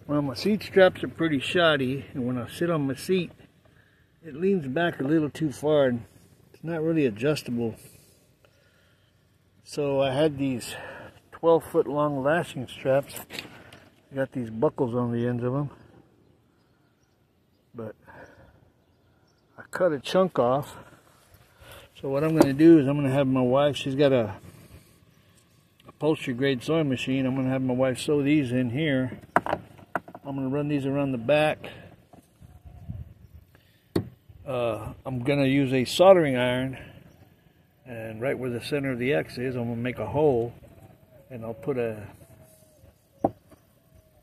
Well, my seat straps are pretty shoddy, and when I sit on my seat, it leans back a little too far, and it's not really adjustable. So I had these 12-foot long lashing straps. I got these buckles on the ends of them, but I cut a chunk off. So what I'm going to do is I'm going to have my wife, she's got a upholstery grade sewing machine. I'm going to have my wife sew these in here. I'm going to run these around the back. I'm going to use a soldering iron, and right where the center of the X is, I'm going to make a hole, and I'll put a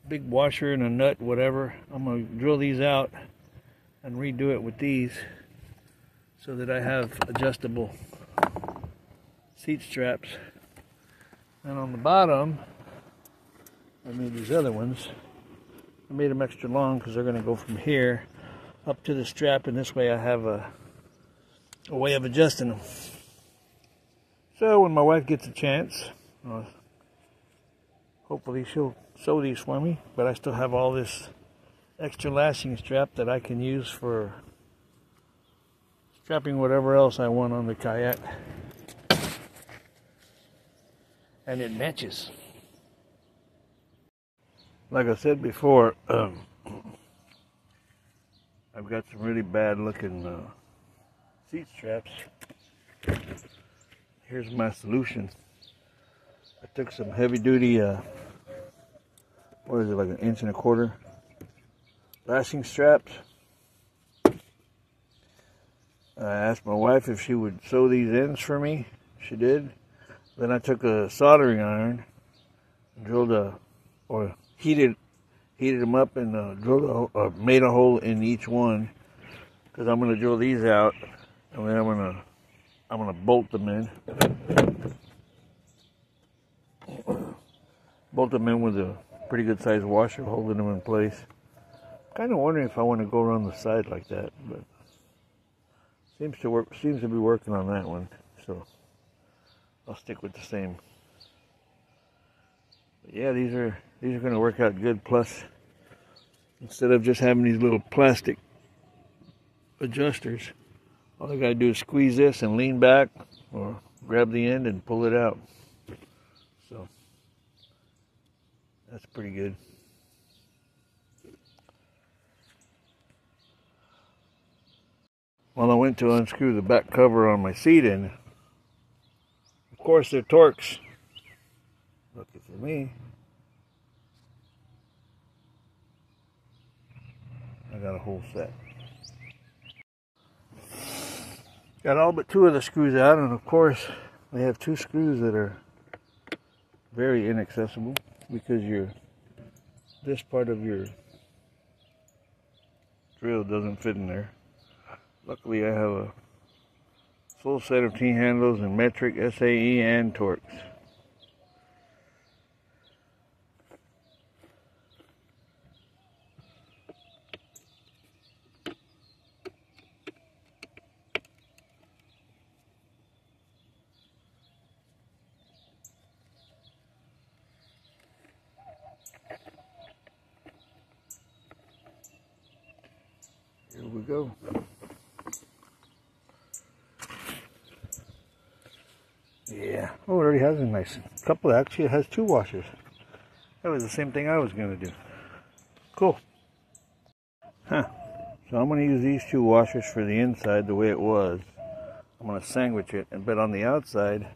big washer and a nut, whatever. I'm going to drill these out and redo it with these so that I have adjustable seat straps. And on the bottom, I made these other ones. I made them extra long because they're going to go from here up to the strap, and this way I have a way of adjusting them. So when my wife gets a chance, hopefully she'll sew these for me, but I still have all this extra lashing strap that I can use for strapping whatever else I want on the kayak. And it matches. Like I said before, I've got some really bad looking seat straps. Here's my solution. I took some heavy duty, what is it, like 1.25 inch lashing straps. I asked my wife if she would sew these ends for me. She did. Then I took a soldering iron, drilled heated them up, and made a hole in each one, because I'm going to drill these out, and then I'm gonna bolt them in. Bolt them in with a pretty good sized washer, holding them in place. Kind of wondering if I want to go around the side like that, but seems to be working on that one, so I'll stick with the same. But yeah, these are going to work out good. Plus, instead of just having these little plastic adjusters, all I got to do is squeeze this and lean back, or grab the end and pull it out. So that's pretty good. Well, I went to unscrew the back cover on my seat, and of course they're Torx. Lucky for me, I got a whole set. Got all but 2 of the screws out, and of course they have 2 screws that are very inaccessible because this part of your drill doesn't fit in there. Luckily I have a full set of T-handles and metric, SAE, and Torx. Here we go. Yeah. Oh, it already has a nice couple. Actually, it has 2 washers. That was the same thing I was going to do. Cool. Huh. So I'm going to use these 2 washers for the inside the way it was. I'm going to sandwich it. But on the outside,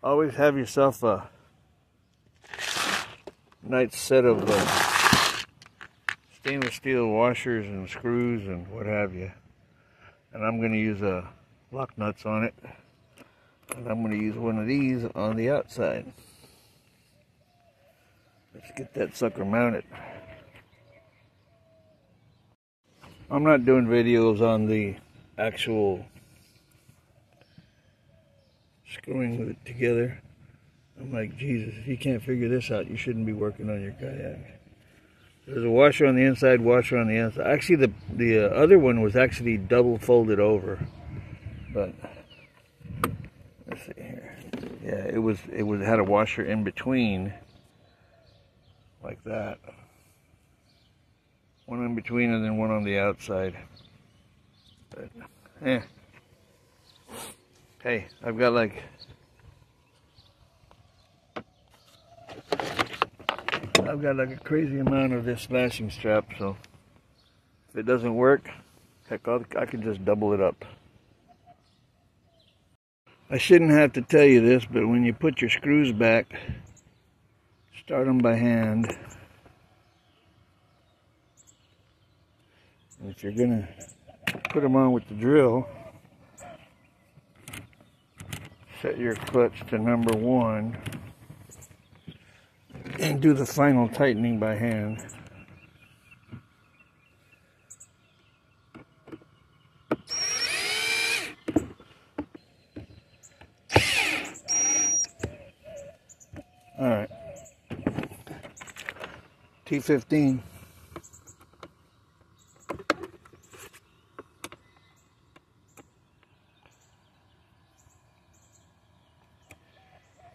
always have yourself a nice set of stainless steel washers and screws and what have you. And I'm going to use lock nuts on it. And I'm going to use one of these on the outside. Let's get that sucker mounted. I'm not doing videos on the actual screwing it together. I'm like, Jesus, if you can't figure this out, you shouldn't be working on your kayak. There's a washer on the inside, washer on the outside. Actually, the other one was actually double folded over, but let's see here. Yeah, it had a washer in between, like that. One in between and then one on the outside. But, hey, I've got like a crazy amount of this lashing strap, so if it doesn't work, heck, I can just double it up. I shouldn't have to tell you this, but when you put your screws back, start them by hand. And if you're gonna put them on with the drill, set your clutch to number 1 and do the final tightening by hand. Alright, T15.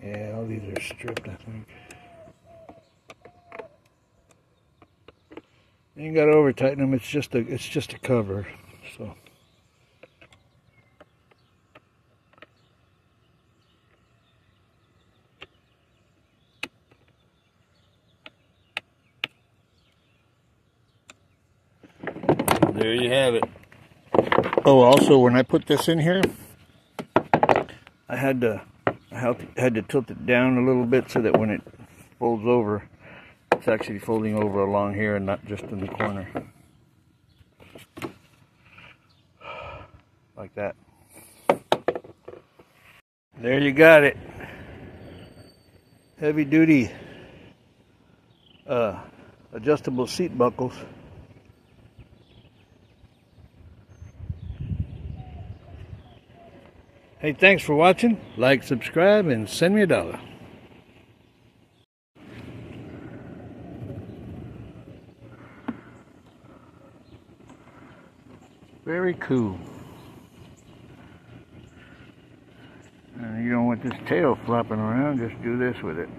Yeah, all these are stripped, I think. You ain't got to over tighten them. It's just a cover. So. There you have it. Oh, also, when I put this in here, I had to tilt it down a little bit so that when it folds over, it's actually folding over along here and not just in the corner. Like that. There you got it. Heavy duty adjustable seat buckles. Hey, thanks for watching. Like, subscribe, and send me $1. Very cool. And you don't want this tail flopping around, just do this with it.